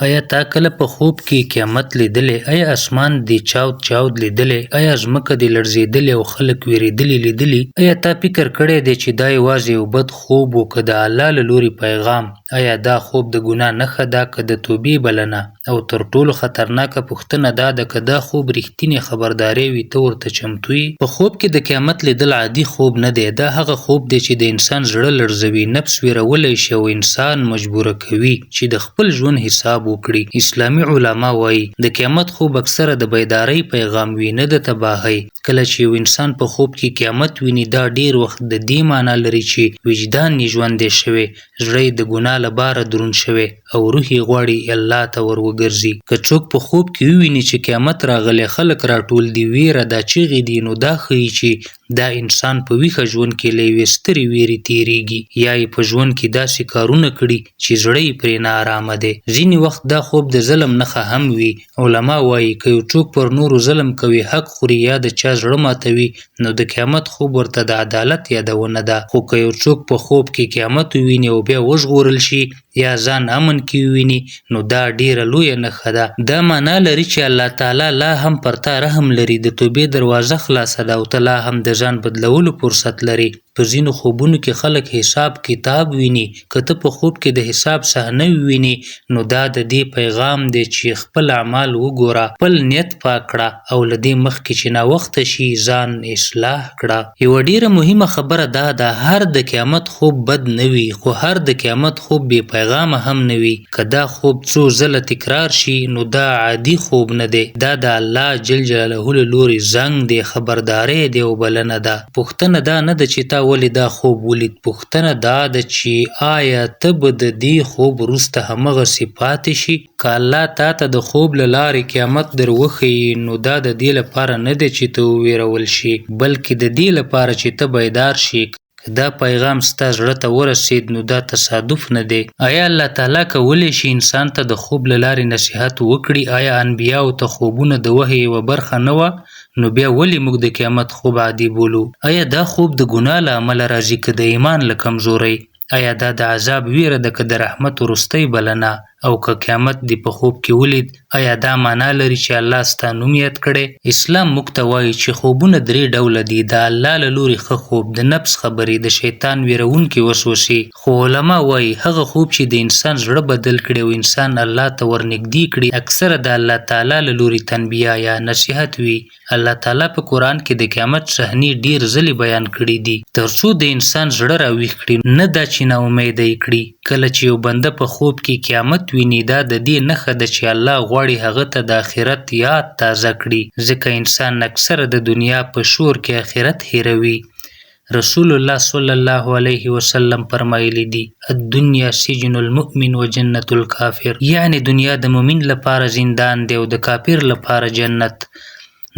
آیا تا کله په خوب کې قیامت لیدلې؟ آیا اسمان دې چاود چاود لیدلې؟ آیا ځمکه دې لړزېدلې او خلک وېرېدلي لیدلي؟ آیا تا فکر کړی دی چې دا یوازې یو بد خوب و که د الله له لورې پیغام؟ آیا دا خوب د ګناه نښه ده که د توبې بلنه؟ او تر ټولو خطرناکه پوښتنه دا ده که دا خوب رښتینې خبرداری وي ته ورته چمتو یې؟ په خوب کې د قیامت لیدل عادي خوب نه دی. دا هغه خوب دی چې د انسان زړه لړزوي، نفس ویرولی شي او انسان مجبوره کوي چې د خپل ژوند حساب وکړي. اسلامي علما وایي د قیامت خوب اکثره د بیدارۍ پیغام وي، نه د تباهۍ. کله چې یو انسان په خوب کې قیامت ویني دا ډیر وخت د دې معنی لري چې وجدان یې ژوندی شوی، زړه یې د ګناه له باره دروند شوی او روح یې غواړي الله ته ور وګرځي. که څوک په خوب کې وویني چې قیامت راغلی، خلک راټول دي، ویره دا چیغې دي، نو دا ښیي چې دا انسان په ویښه ژوند کې له یوې سترې ویرې تیریږي یا یې په ژوند کې داسې کارونه کړي چې زړه یې پرې ناارامه دی. ځینې وخت دا خوب د ظلم نښه هم وي. علما وایي که یو څوک پر نورو ظلم کوي، حق خوري یا د چا زړه ماتوي، نو د قیامت خوب ورته د عدالت یادونه ده. خو که یو څوک په خوب کې قیامت وویني او بیا وژغورل شي یا ځان امن کې وویني، نو دا ډیره لویه نښه ده. دا معنا لري چې الله تعالی لا هم پر تا رحم لري، د توبې دروازه خلاصه ده او ته لا هم د ځان بدلولو فرصت لري. په ځینو خوبونو کې خلک حساب کتاب ویني. که ته په خوب کې د حساب صحنه وویني، نو دا د دې پیغام دی چې خپل اعمال وګوره، خپل نیت پاک کړه او له دې مخکې چې ناوخته شي ځان اصلاح کړه. یوه ډیره مهمه خبره دا ده، هر د قیامت خوب بد نه وي، خو هر د قیامت خوب بې پیغامه هم نه وي. که دا خوب څو ځله تکرار شي، نو دا عادي خوب نه دی، دا د الله جل جلاله له لورې زنګ دی، خبرداری دی او بلنه ده. پوښتنه دا نه ده چې تا ولې دا خوب ولید، پوښتنه دا ده چې آیا ته به د دې خوب وروسته همغسې پاتې شي؟ که الله تا ته د خوب له لارې قیامت در وښیي، نو دا د دې لپاره نه دی چې ته وویرول شي، بلکې د دې لپاره چې ته بیدار شي. که دا پیغام ستا زړه ته ورسید، نو دا تصادف نه دی. آیا الله تعالی کولی شي انسان ته د خوب له لارې نصیحت وکړي؟ آیا انبیاو ته خوبونه د وحی یوه برخه نه وه؟ نو بیا ولې موږ د قیامت خوب عادي بولو؟ آیا دا خوب د ګناه له امله راځي که د ایمان له کمزورۍ؟ آیا دا د عذاب ویره ده که د رحمت وروستۍ بلنه؟ او که قیامت دی په خوب کې ولید، آیا دا معنا لري چې الله ستا نوم یاد کړی؟ اسلام موږ ته وایي چې خوبونه درې ډوله دي، د الله له لورې ښه خوب، د نفس خبرې، د شیطان ویرونکې وسوسې. خو علما وایي هغه خوب چې د انسان زړه بدل کړي او انسان الله ته ورنږدې کړي، اکثره د الله تعالی له لورې تنبیه یا نصیحت وي. الله تعالی په قرآن کې د قیامت صحنې ډیر ځلې بیان کړي دي ترڅو د انسان زړه راویښ کړي، نه دا چې ناامیده یې کړي. کله چې یو بنده په خوب کې قیامت ویني، دا د دې نښه ده چې الله غواړي هغه ته د آخرت یاد تازه کړي، ځکه انسان اکثره د دنیا په شور کې آخرت هیروي. رسول الله صلی الله علیه وسلم فرمایلی دي الدنیا سجن المؤمن و جنت الکافر، یعنی دنیا د مؤمن لپاره زندان دی او د کافر لپاره جنت.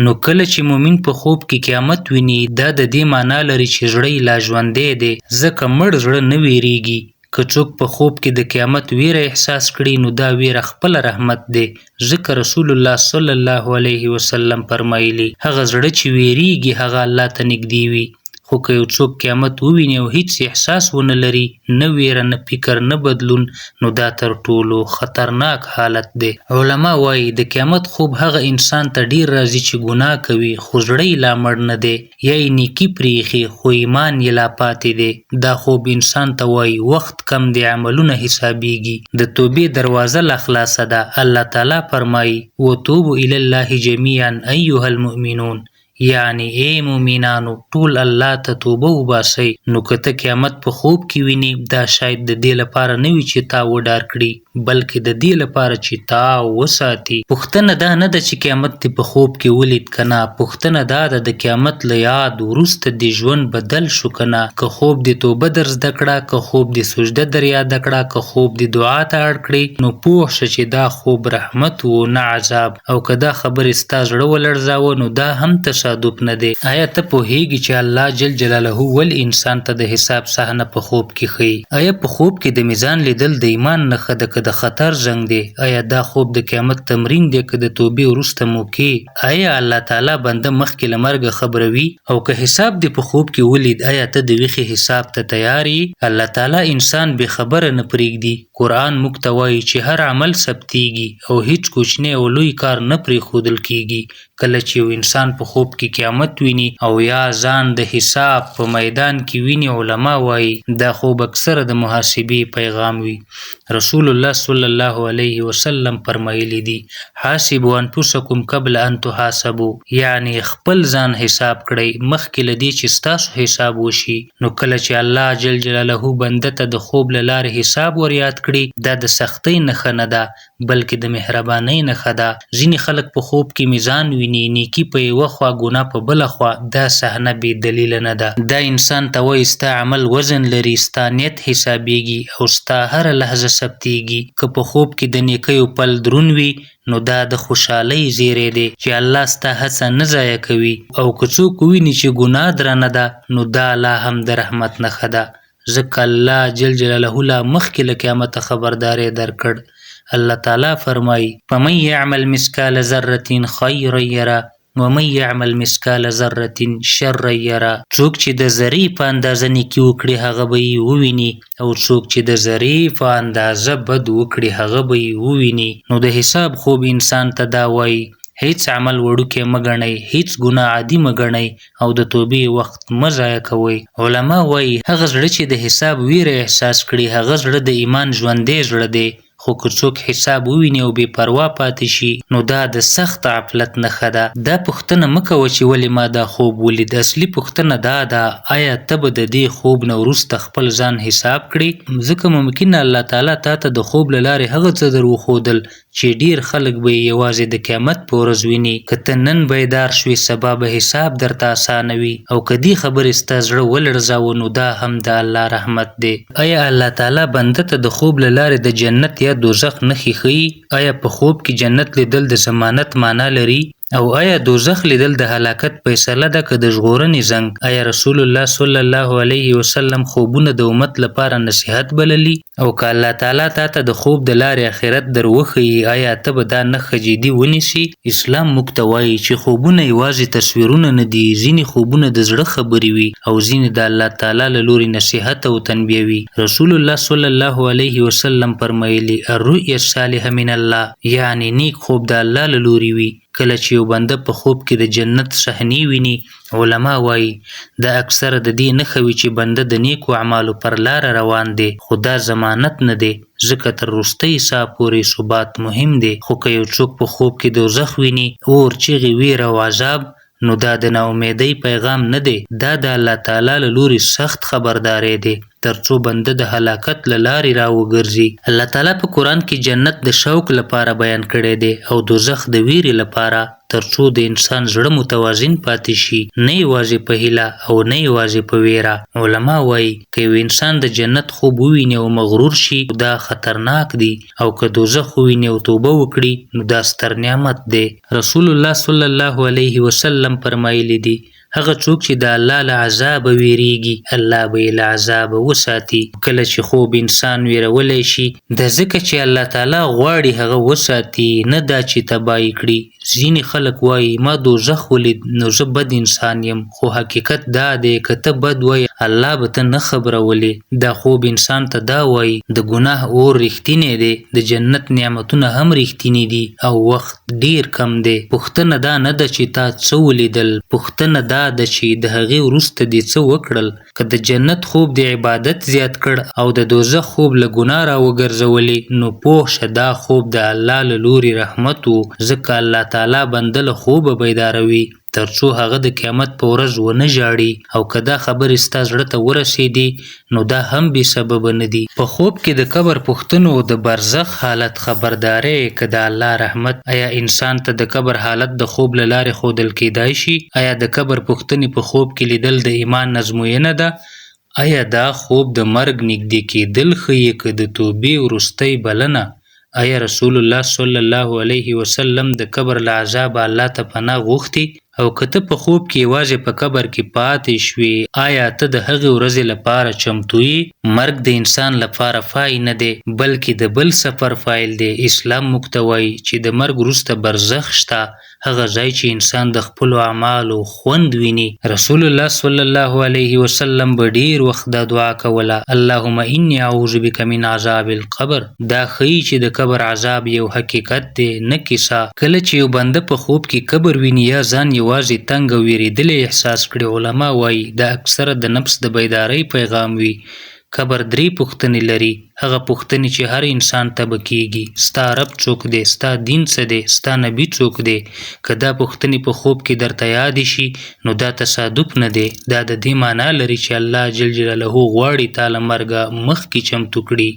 نو کله چې مؤمن په خوب کې قیامت ویني، دا د دې معنا لري چې زړه یې لا ژوندی دی، ځکه مړ زړه نه ویریږي. که څوک په خوب کې د قیامت ویره احساس کړي، نو دا ویره خپل رحمت دی، ځکه رسول الله صلی الله علیه وسلم فرمایلی هغه زړه چې ویریږي هغه الله ته نږدې وي. خو که یو څوک قیامت وویني او هیڅ احساس ونه لري، نه ویره، نه فکر، نه بدلون، نو دا تر ټولو خطرناک حالت دی. علما وایي د قیامت خوب هغه انسان ته ډیر راځي چې ګناه کوي خو زړه یې لا مړ نه دی، یا یې نیکي پریښي خو ایمان یې لا پاتې دی. دا خوب انسان ته وایي وخت کم دی، عملونه حسابیږي، د توبې دروازه لا خلاصه ده. الله تعالی فرمایي وتوبوا الی الله جمیعا ایها المؤمنون، یعنی ای مومنانو ټول الله ته توبه وباسئ. نو که ته قیامت په خوب کې ویني، دا شاید د دې لپاره نه وي چې تا وډار کړي، بلکې د دې لپاره چې تا وساتي. پوښتنه دا نه ده چې قیامت دې په خوب کې ولید که نه، پوښتنه دا ده د قیامت له یاد وروسته دې ژوند بدل شو که نه. که خوب دې توبه در زده کړه، که خوب دې سجده در یاده کړه، که خوب دې دعا ته اړ کړې، نو پوه شه چې دا خوب رحمت و نه عذاب. او که دا خبرې ستا زړه ولړزاوه، نو دا هم تصادف تصادف نه دی. آیا ته پوهیږي چې الله جل جلاله ول انسان ته د حساب صحنه په خوب کې ښیي؟ آیا په خوب کې د میزان لیدل د ایمان نښه ده که د خطر زنګ دی؟ آیا دا خوب د قیامت تمرین دی که د توبې وروسته موقع؟ آیا الله تعالی بنده مخکې له مرګه خبروي؟ او که حساب دی په خوب کې ولید، آیا ته د ویښې حساب ته تیار یې؟ الله تعالی انسان بې خبره نه پرېږدي. قرآن موږ ته وایي چې هر عمل ثبتېږي او هیڅ کوچنی او لوی کار نه پرېښودل کېږي. کله چې یو انسان په خوب کې قیامت ویني او یا ځان د حساب په میدان کې ویني، علما وایي دا خوب اکثره د محاسبې پیغام وي. رسول الله صلی الله علیه وسلم فرمایلی دي حاسبوا انفسکم قبل ان تحاسبوا، یعنی خپل ځان حساب کړئ مخکې له دې چې ستاسو حساب وشي. نو کله چې الله جل جلاله بنده ته د خوب له لارې حساب ور یاد کړي، دا د سختۍ نښه نه ده بلکې د مهربانۍ نښه ده. ځینې خلک په خوب کې میزان ویني، نیکي په یوه خوا ګناه په بله خوا. دا صحنه بې دلیله نه ده. دا انسان ته وایي ستا عمل وزن لري، ستا نیت حسابیږي او ستا هره لحظه ثبتیږي. که په خوب کې د نیکیو پل دروند وي نو دا د خوشحالۍ زیری دی چې الله ستا هڅه نه ضایع کوي، او که څوک وویني چې ګناه درنه ده نو دا لا هم د رحمت نښه ده. ځکه الله جل جلاله لا مخکې له قیامته خبرداری درکړ. الله تعالی فرمایي فمن یعمل مثقال ذرة خیرا یره ومن یعمل مثقال ذرة شرا یره. څوک چې د ذرې په اندازه نیکي وکړي هغه به یې وویني، او څوک چې د ذرې په اندازه بد وکړي هغه به یې وویني. نو د حساب خوب انسان ته دا وایي هیڅ عمل وړوکی مه ګڼئ، هیڅ ګناه عادي مه ګڼئ او د توبې وخت مه ضایع کوئ. علما وایي هغه زړه چې د حساب ویره احساس کړي هغه زړه د ایمان ژوندی زړه دی. خو که څوک حساب وویني او بې پروا پاتې شي نو دا د سخت غفلت نښه ده. دا پوښتنه مه کوه چې ولې ما دا خوب ولید. اصلي پوښتنه دا ده آیا ته به د دې خوب نه وروسته خپل ځان حساب کړې؟ ځکه ممکنه الله تعالی تا ته د خوب له لارې هغه څه در وښودل چې ډیر خلک به یې یوازې د قیامت په ورځ ویني. که ته نن بیدار شوې سبا به حساب درته اسانه وي، او که دې خبرې ستا زړه ولړزاوه نو دا هم د الله رحمت دی. آیا الله تعالی بنده ته د خوب له لارې د جنت یا دوزخ نښې ښیي؟ آیا په خوب کې جنت لیدل د ضمانت معنا لري؟ او آیا دوزخ لیدل د هلاکت فیصله ده که د ژغورنې زنګ؟ آیا رسول الله صلی الله علیه وسلم خوبونه د امت لپاره نصیحت بللی؟ او که الله تعالی تا ته د خوب د لارې آخرت در وښیي آیا ته به دا نښه جدي ونیسي؟ اسلام موږ ته وایي چې خوبونه یوازې تصویرونه نه دي، ځینې خوبونه د زړه خبرې وي او ځینې د الله تعالی له لوري نصیحت او تنبیه وي. رسول الله صلی الله علیه وسلم فرمایلی الرؤیا الصالحه من الله، یعنی نیک خوب د الله له لوري وي. کله چې یو بنده په خوب کې د جنت صحنې ویني، علما وایي دا اکثره د دې نښه وي چې بنده د نیکو اعمالو پر لاره روان دی، خو دا ضمانت نه دی ځکه تر وروستۍ ساه پورې ثبات مهم دی. خو که یو څوک په خوب کې دوزخ ویني، اور، چیغې، ویر او عذاب، نو دا د ناامیدۍ پیغام نه دی، دا د الله تعالی له لوري سخت خبرداری دی ترڅو بنده د هلاکت له لارې راوګرځي. الله تعالی په قرآن کې جنت د شوق لپاره بیان کړی دی او دوزخ د ویرې لپاره، ترڅو د انسان زړه متوازن پاتې شي، نه یوازې په هیله او نه یوازې په ویره. علما وایي که یو انسان د جنت خوب وویني او مغرور شي دا خطرناک دی، او که دوزخ وویني او توبه وکړي نو دا ستر نعمت دی. رسول الله صلی الله علیه وسلم فرمایلی دی هغه څوک چې د الله له عذابه ویریږي الله به یې له عذابه وساتي. کله چې خوب انسان ویرولی شي د ځکه چې الله تعالی غواړي هغه وساتي، نه دا چې تباهی کړي. ځینې خلک وایي ما دوزخ ولید نو زه بد انسان یم، خو حقیقت دا دی که ته بد وایې الله به ته نه خبرولې. دا خوب انسان ته دا وایي د ګناه اور رښتینی دی، د جنت نعمتونه هم رښتینی دي او وخت ډیر کم دی. پوښتنه دا نه ده چې تا څه ولیدل، پوښتنه دا ده چې د هغې وروسته دې څه وکړل. که د جنت خوب د عبادت زیات کړ او د دوزخ خوب له ګناه راوګرځولې نو پوه شه دا خوب د الله له لوري رحمت و، ځکه الله تعالی بنده له خوبه بیداروي ترڅو هغه د قیامت په ورځ ونه ژاړي. او که دا خبرې ستا زړه ته ورسېدې نو دا هم بې سببه نه دي. په خوب کې د قبر پوښتنو او د برزخ حالت خبرداری که د الله رحمت. آیا انسان ته د قبر حالت د خوب له لارې ښودل کیدای شي؟ آیا د قبر پوښتنې په خوب کې لیدل د ایمان ازموینه ده؟ آیا دا خوب د مرګ نږدې کیدل ښیي که د توبې وروستۍ بلنه؟ آیا رسول الله صلی الله علیه وسلم د قبر له عذابه الله ته پناه غوښتې؟ او که ته په خوب کې یوازې په قبر کې پاتې شوې، آیا ته د هغې ورځې لپاره چمتو یې؟ مرګ د انسان لپاره فای نه دی بلکې د بل سفر فایل دی. اسلام موږ ته وایي چې د مرګ وروسته برزخ شته، هغه ځای چې انسان د خپلو اعمالو خوند ویني. رسول الله صلی الله علیه وسلم به ډیر وخت دا دعا کوله: اللهم انی اعوذ بک من عذاب القبر. دا ښیي چې د قبر عذاب یو حقیقت دی نه کیسه. کله چې یو بنده په خوب کې قبر ویني یا ځان یوازې تنګ او ویرېدلی احساس کړي، علما وایي دا اکثره د نفس د بیدارۍ پیغام وي. قبر 3 پوښتنې لري، هغه پوښتنې چې هر انسان ته به کیږي: ستا رب څوک دی؟ ستا دین څه دی؟ ستا نبی څوک دی؟ که دا پوښتنې په خوب کې درته یادې شي نو دا تصادف نه دی، دا د دې معنا لري چې الله جل جلاله غواړي تا له مرګه مخکې چمتو کړي.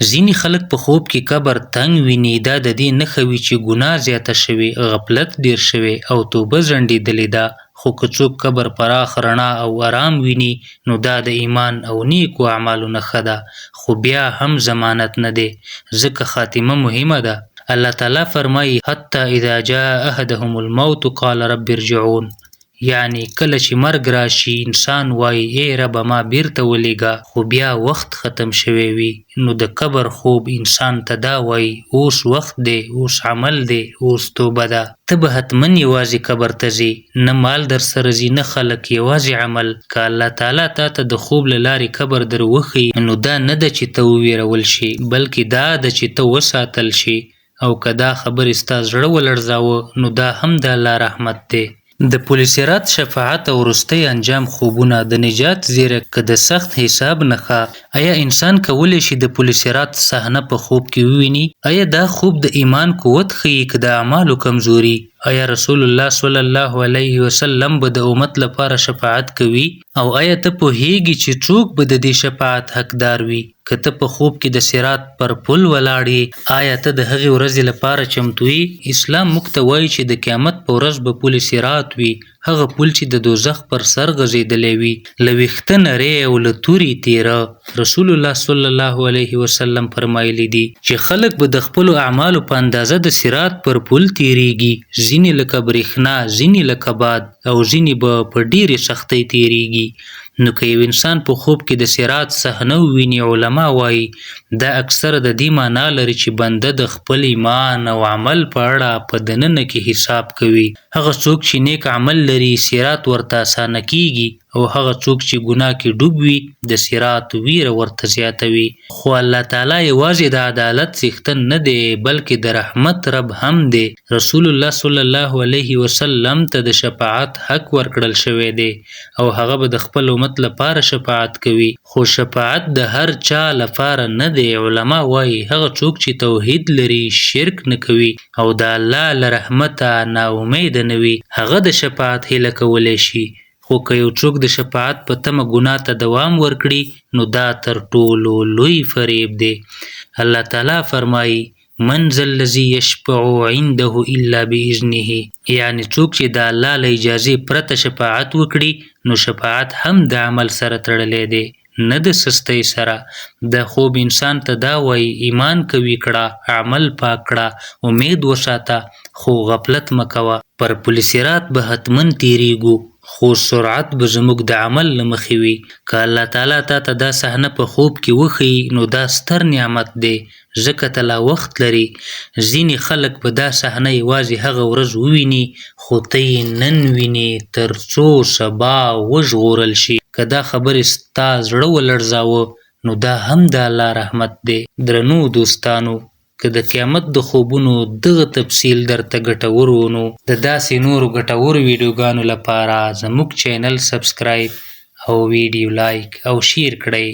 ځینې خلک په خوب کې قبر تنګ ویني، دا د دې نښه وي چې ګناه زیاته شوې، غفلت ډیر شوی او توبه ځنډېدلې ده. خو که څوک قبر پراخ رڼا او آرام ویني نو دا د ایمان او نیکو اعمالو نښه ده، خو بیا هم ضمانت نه دی ځکه خاتمه مهمه ده. الله تعالی فرمایي: حتی اذا جاء احدهم الموت قال رب ارجعون. یعنی کله چې مرګ راشي انسان وایي ای رب ما بیرته ولیږه، خو بیا وخت ختم شوی وي. نو د قبر خوب انسان ته دا وایي اوس وخت دی، اوس عمل دی، اوس توبه ده. ته به حتما یوازې قبر ته ځې، نه مال در سره ځي نه خلک، یوازې عمل. که الله تعالی تا ته د خوب له لارې قبر در وښیي نو دا نه ده چې ته وویرول شي بلکې دا ده چې ته وساتل شي. او که دا خبرې ستا زړه ولړزاوه نو دا هم د الله رحمت دی. د پل صراط شفاعت او وروستی انجام خوبونه د نجات زیری که د سخت حساب نښه. آیا انسان کولی شي د پل صراط صحنه په خوب کې وویني؟ آیا دا خوب د ایمان قوت ښیي که د اعمالو کمزوري؟ آیا رسول الله صلی الله علیه وسلم به د امت لپاره شفاعت کوي؟ او آیا ته پوهیږي چې څوک به د دې شفاعت حقدار وي؟ که ته په خوب کې د صراط پر پل ولاړې، آیا ته د هغې ورځې لپاره چمتو یې؟ اسلام موږ ته وایي چې د قیامت په ورځ به پل صراط وي، هغه پل چې د دوزخ پر سر غځېدلی وي، له ویښته نرۍ او له تورې تیره. رسول الله صلی الله علیه وسلم فرمایلی دي چې خلک به د خپلو اعمالو په اندازه د صراط پر پل تیریږي، ځینې لکه برېښنا، ځینې لکه باد او ځینې به په ډېرې سختۍ تیریږي. نو که یو انسان په خوب کې د صراط صحنه وویني، علما وایي دا اکثره د دې معنا لري چې بنده د خپل ایمان او عمل په اړه په دننه کې حساب کوي. هغه څوک چې نیک عمل لري صراط ورته اسانه کیږي، او هغه څوک چې ګناه کې ډوب وي د صراط ویره ورته زیاتوي. خو الله تعالی یوازې د عدالت څښتن نه دی بلکې د رحمت رب هم دی. رسول الله صلی الله علیه وسلم ته د شفاعت حق ورکړل شوی دی او هغه به د خپل امت لپاره شفاعت کوي، خو شفاعت د هر چا لپاره نه دی. علما وایي هغه څوک چې توحید لري، شرک نه کوي او د الله له رحمته نا امید نه وي، هغه د شفاعت هیله کولی شي. خو که یو څوک د شفاعت په تمه ګناه ته دوام ورکړي نو دا تر ټولو لوی فریب دی. الله تعالی فرمایي: من ذا الذي يشفع عنده الا باذنه. یعنی څوک چې د الله له اجازې پرته شفاعت وکړي نو شفاعت هم د عمل سره تړلی دی نه د سستۍ سره. د خوب انسان ته دا وایي ایمان قوي کړه، عمل پاک کړه، امید وساته، خو غفلت مه کوه. پر پل صراط به حتما تیریږو خو سرعت به زموږ د عمل له مخې وي. که الله تعالی تا ته دا صحنه په خوب کې وښیي نو دا ستر نعمت دی ځکه ته لا وخت لري. ځینې خلک به دا صحنه یوازې هغه ورځ وویني خو ته یې نن وینې تر څو سبا وژغورل شي. که دا خبرې ستا زړه ولړزاوه نو دا هم د الله رحمت دی. درنو دوستانو، که د قیامت د خوبونو دغه تفصیل درته ګټور و نو د داسې نورو ګټورو ویډیوګانو لپاره زموږ چینل سبسکرایب او ویډیو لایک او شیر کړئ.